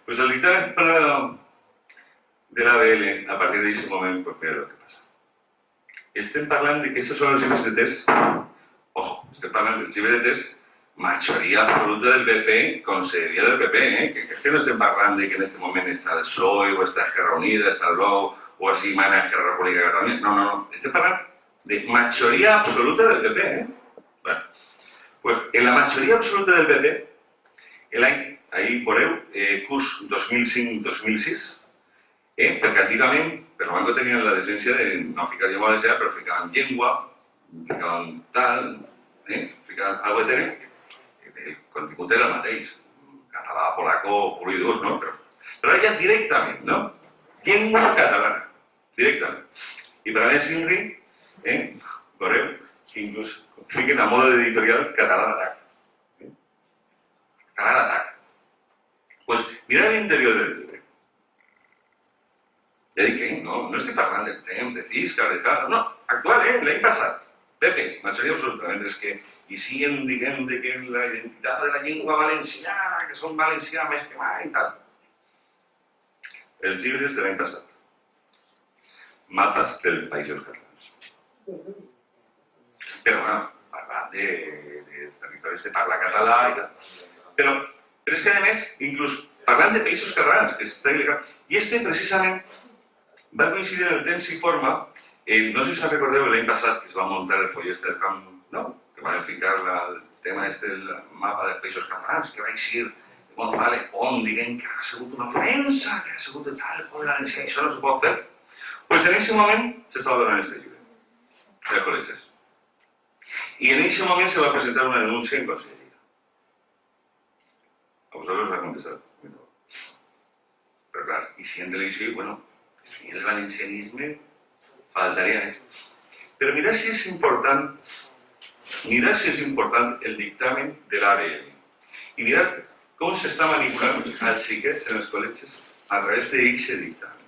Pues el dictamen de l'ABL, a partir d'aquest moment, pues mira el que passa. Estem parlant de que aquests són els llibres de test. Ojo, estem parlant dels llibres de test majoria absoluta del PP, conselleria del PP, que no estem parlant de que en aquest moment està el PSOE, o està Esquerra Unida, està el BLOC, o així mana Esquerra República de Catalunya. No. Estem parlant de majoria absoluta del PP, Bueno, pues en la majoria absoluta del PP, l'any, ahí veureu, curs 2005-2006, perquè antigament, per lo manco tenien la decència de no ficar llengua valenciana, però ficaven llengua, ficaven tal, ficaven algo de tener, el contingut era el mateix, català, polaco, puro i dur, no? Però ara ja directament, no? Llengua catalana, directament. I per a més Ingri, veureu que inclús fiquen a moda d'editorial català d'atac. Català d'atac. Pues mireu l'interior del llibre. Ja dic que no estic parlant del temps, de Ciscar, de tal, no, actual, l'any passat. Pepe, majoria absoluta, mentre que hi siguen dient que la identitat de la llengua valenciana, que són valencià més que mai i tal. Els llibres de l'any passat. Mapes dels països catalans. Però, bueno, parlant dels territoris de parla català i tal. Però és que, a més, inclús parlant de països catalans, que està il·legal, i precisament va coincidir en el temps i forma, no sé si us recordeu l'any passat que es va muntar el foller del camp, no? Que van ficar el tema del mapa dels països catalans, que va eixir González Pont dient que ha sigut una ofensa, que ha sigut de tal, poble valencià, i això no se pot fer. Doncs en aquest moment s'estava donant aquest llibre, de col·legis. I en aquest moment se va presentar una denúncia en conselleria. A vosaltres us ha contestat. Però clar, i si en televisió, bueno, el valencianisme faltaria més. Però mirad si és important el dictamen de l'ABL. I mirad com s'està manipulant els xiquets en els col·legis a través d'aquest dictamen.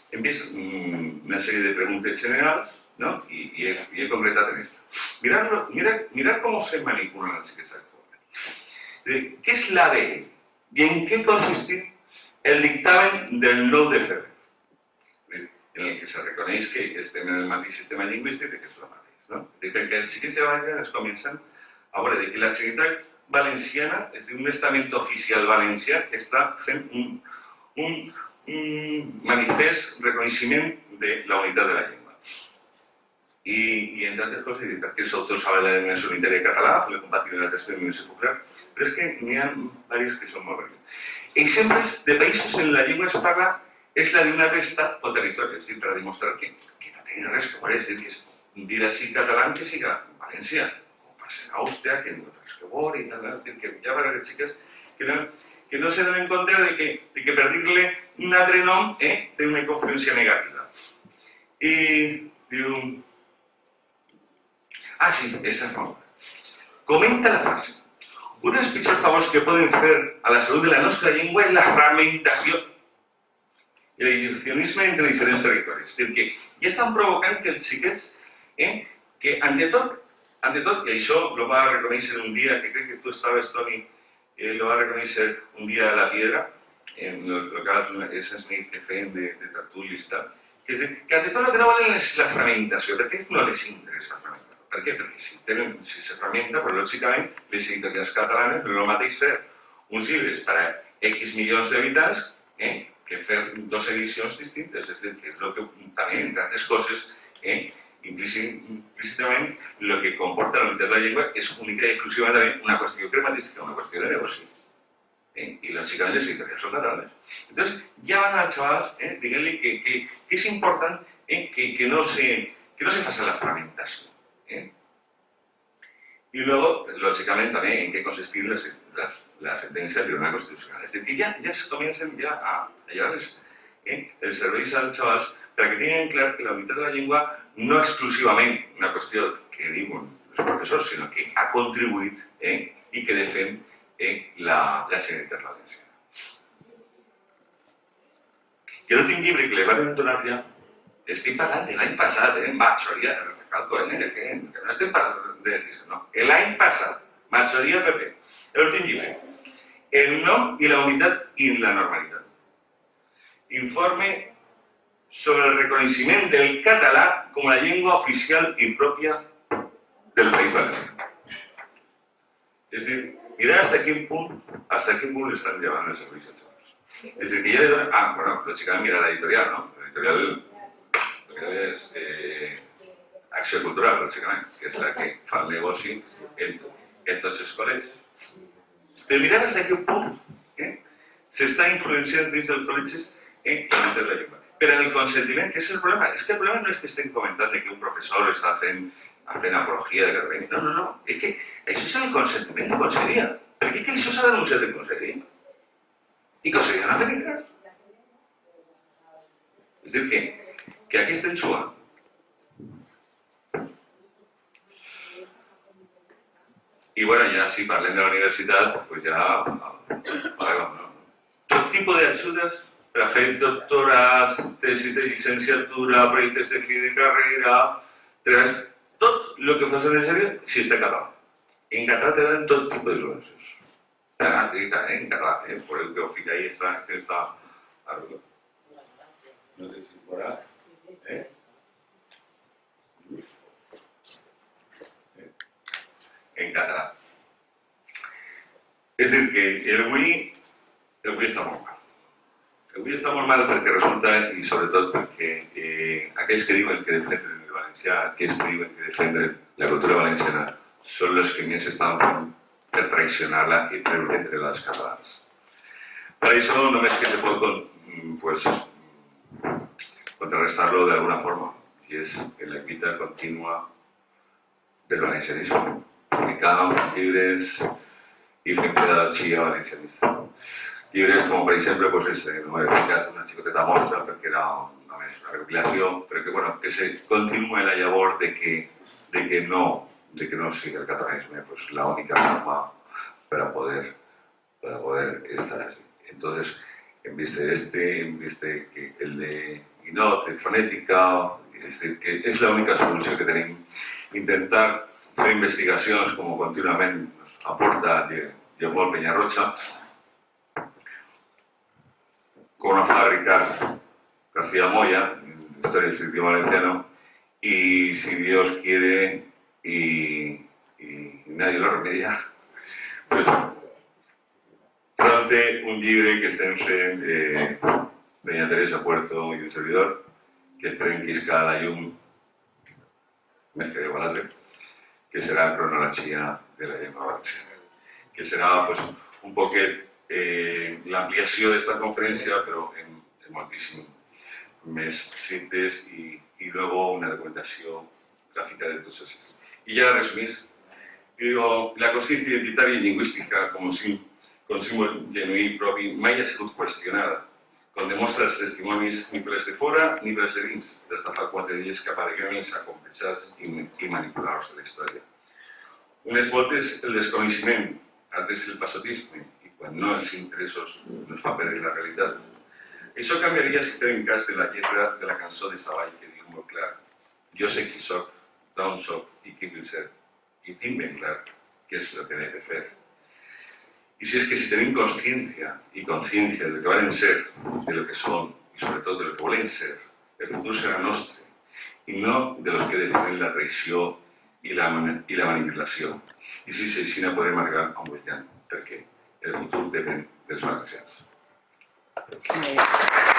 Hem vist una sèrie de preguntes generals, ¿no? I he concretat en esta. Mirad com se manipulan els xiquets actualment. ¿Qué es l'ABL? ¿Y en qué consiste el dictamen del 9 de febrer? En el que se reconeix que estem en el mateix sistema lingüístic que és el mateix, no? Perquè els xiquets ja es comencen a veure que la Generalitat Valenciana, és dir, un estament oficial valencià, està fent un manifest reconeixement de la unitat de la llengua. I entre altres coses, perquè els autors saben la denominació unitària català, fer-la compatible amb la tercera denominació popular, però és que n'hi ha diverses que són molt breus. Exemples de països on la llengua es parla és la d'un altre estat o territori, és a dir, per demostrar que no té res que veure, és a dir, que és dir així català que siga valencià, com passa en Àustria, que no té res que veure i tal, és a dir, que hi ha diverses xiques que no se donen compte de que per dir-li un altre nom té una confluència negativa. I diu... Ah, sí, esta es molt bona. Comenta la frase. Un dels pitjors favors que poden fer a la salut de la nostra llengua és la fragmentació i l'edicionisme entre diferents territoris. És a dir, que ja estan provocant que els xiquets, que ante tot, i això ho va reconèixer un dia, que crec que tu estaves, Toni, lo va reconèixer un dia a la Piedra, en lo que és que feien de tertulis i tal, que és que ante tot el que no volen és la fragmentació, perquè no les interessa la fragmentació. Per què? Perquè si se fragmenta, però lògicament les editorials catalanes no és el mateix fer uns llibres per a X milions d'habitants que fer dos edicions distintes. És a dir, que és el que també, entre altres coses, implícitament el que comporta la unitat de la llengua és única i exclusivament una qüestió crematística, una qüestió de negoci. Y lógicamente las editoriales son catalanes. Entonces, ya van a chavales, díganle que es importante que no se faça la fragmentación. Y luego, lógicamente, también en qué consistir la sentencia del Tribunal Constitucional. Es decir, que ya se comiencen a llevarles el servei als chavals para que tengan claro que la unitat de la llengua no exclusivament una qüestió que diuen els professors, sinó que ha contribuït i que defèn la Generalitat Valenciana. I l'últim llibre que li vam donar ja, estic parlant de l'any passat, majoria, recalco, que no estem parlant de decisió, no. L'any passat, majoria PP, l'últim llibre, el nom i la unitat i la normalitat. Informe sobre el reconocimiento del catalán como la lengua oficial y propia del País Valenciano. Es decir, mirar hasta qué punto le están llevando el servicio a chavales. Es decir, que ya le dan... bueno, lógicamente mira la editorial, ¿no? La editorial es Acció Cultural, lógicamente, que es la que fa el negoci en tots els col·legis. Però mirar hasta qué punto s'està influenciant dins dels col·legis la llengua. Pero en el consentiment, ¿qué es el problema? Es que el problema no es que estén comentando que un profesor está haciendo apología de Catalunya. No. Es que això és el consentiment de conselleria. Perquè és que això s'ha denunciat en conselleria. I conselleria no ha fet res. És a dir, que aquí estem jugant. I bueno, ja si parlem de la universitat, pues ja... Tot tipus d'ajudes per a fer doctorats, tesis de llicenciatura, projectes de fi de carrera, tot el que fas necessari si està en català. En català te dan tot tipus de subvencions. Sí, en català, por el que ho fica ahí està... No sé si por ahí. En català. És a dir, que avui està molt mal. Avui està molt mal perquè resulta, i sobretot perquè aquells que diuen que defenden el valencià, aquells que diuen que defenden la cultura valenciana, són els que més estan fent per traicionar-la i per vendre les catalans. Per això només que se pot contrarrestar-lo d'alguna forma, i és en la lluita contínua del valencianisme, publicant llibres i fent pedagogia valencianista. Llibres com, per exemple, no he dedicat una xicoteta mostra perquè era una recopilació, però que se continua la llavor de que no sigui el catalanisme la única forma para poder estar así. Entonces, en vista que el de Guinot, de fonética, que és l'única solució que tenim, intentar fer investigacions com contínuament aporta Lleopol Peñarrocha, con una fábrica García Moya, Historia del Escritor Valenciano, y si Dios quiere y nadie lo remedia, pues fronte un llibre que estem fent doña Teresa Puerto i un servidor, que esperem que isca a la llum més que igual l'altre, que serà Cronologia de la llengua valenciana, que serà un poquet l'ampliació d'esta conferència, però en moltíssim més síntesi y luego una documentació gràfica de tots els. I ja resumís, digo, la consciència identitària i lingüística com símbol genuí propi mai ha sigut qüestionada, com demostra els testimonis ni per les de fora ni per les de dins, d'estafar quadrilles que apareguen acompanyats i manipuladors de la història. Unes voltes el desconeixement, altres el passotisme, i quan no els interessos no es fa perdre la realitat. Això canviaria si fem cas de la lletra de la cançó de Savall que diu molt clar: jo sé qui soc, d'on soc i qui vull ser, i tinc ben clar què és el que he de fer. I si és que si tenim consciència i consciència del que volen ser, de lo que són i sobretot de lo que volen ser, el futur serà nostre i no de los que definen la traïció i la manipulació. I si és així no podrem arribar a un bon llant, perquè el futur depèn dels valencians. Muy bien.